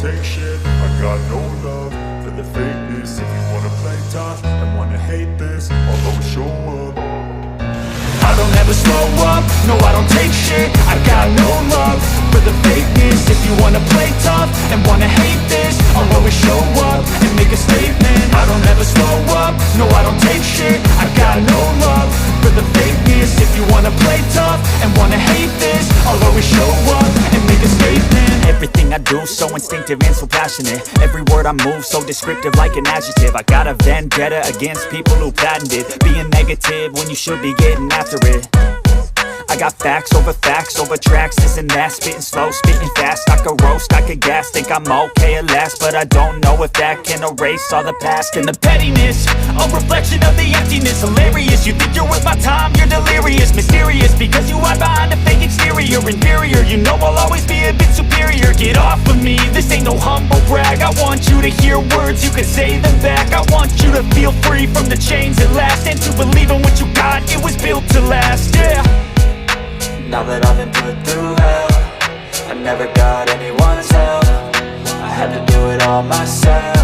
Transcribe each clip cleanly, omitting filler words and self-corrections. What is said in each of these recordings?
take shit. I got no love for the fakeness. If you wanna play tough and wanna hate this, I'll always show up. I don't ever slow up, no I don't take shit. I got no love for the fakeness. If you wanna play tough and wanna hate this, I'll always show up and make a statement. I don't ever slow up, no I don't take shit. I got no love for the fakeness. If you wanna play tough and wanna hate this, I'll always show up and make a statement. Everything I do so instinctive and so passionate. Every word I move so descriptive like an adjective. I got a vendetta against people who patented being negative when you should be getting after it. I got facts over tracks, this and that. Spitting slow, spitting fast. I could roast, I could gas. Think I'm okay at last, but I don't know if that can erase all the past. And the pettiness, a reflection of the emptiness. Hilarious, you think you're worth my time, you're delirious. Mysterious, because you hide behind a fake exterior. Inferior, you know I'll always be a bit superior. Get off of me, this ain't no humble brag. I want you to hear words, you can say them back. I want you to feel free from the chains at last, and to believe in what you got, it was built to last, yeah. Now that I've been put through hell, I never got anyone's help. I had to do it all myself.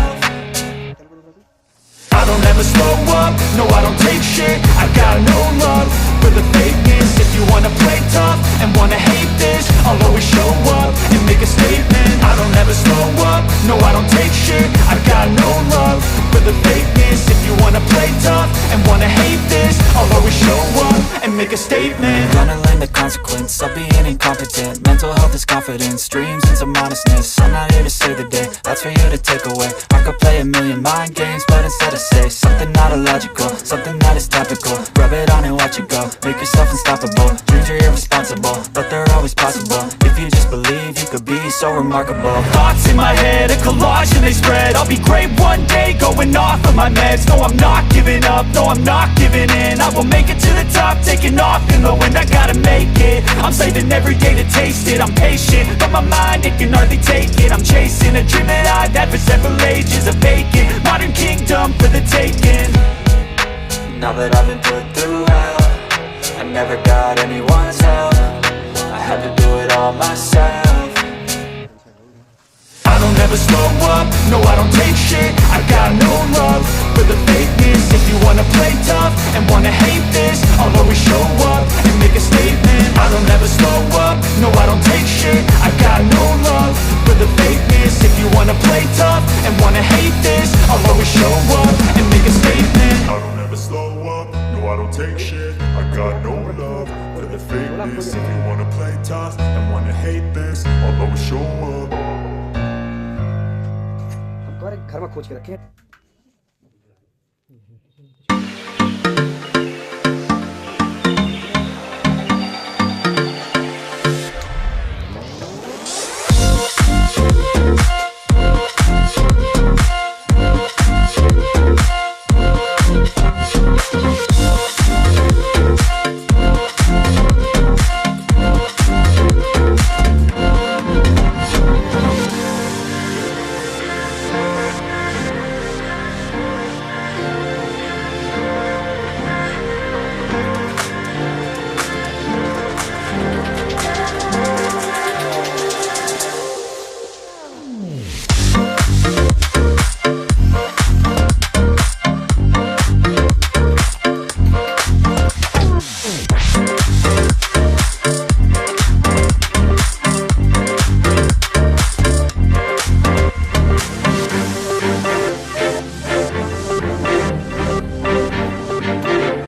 I don't ever slow up, no I don't take shit. I got no love for the fakeness. If you wanna play tough and wanna hate this, I'll always show up and make a statement. I don't ever slow up, no I don't take shit. I got no love for the fakeness. If you wanna play tough and wanna hate this, I'll always show up and make a statement. Gonna learn the consequence of being incompetent. Mental health is confidence, dreams and some honestness. I'm not here to save the day, that's for you to take away. I could play a million mind games, but instead I say something not illogical, something that is topical. Rub it on and watch it go, make yourself unstoppable. Dreams are irresponsible, but they're always possible. If you just believe, you could be so remarkable. Thoughts in my head, a collage and they spread. I'll be great one day, going off of my meds. No, I'm not giving up, no, I'm not giving in. I will make it to the top, taking off in the wind. I gotta make it, I'm saving every day to taste it. I'm patient, but my mind, it can hardly take it. I'm chasing a dream that I've had for several ages. A vacant, modern kingdom for the taking. Now that I've been put through hell, I never got anyone's help. I had to do it all myself. I don't ever slow up, no I don't take shit. I got no love for the fakeness. If you wanna play tough and wanna hate this, I'll always show up and make a statement. I don't ever slow up, no I don't take shit. I got no love for the fakeness. If you wanna play tough and wanna hate this, I'll always show up and make a statement. I don't ever slow up, no I don't take shit. I got no love for the fakeness. If you wanna play tough and wanna hate this, I'll always show up. घर में खोज के रखें।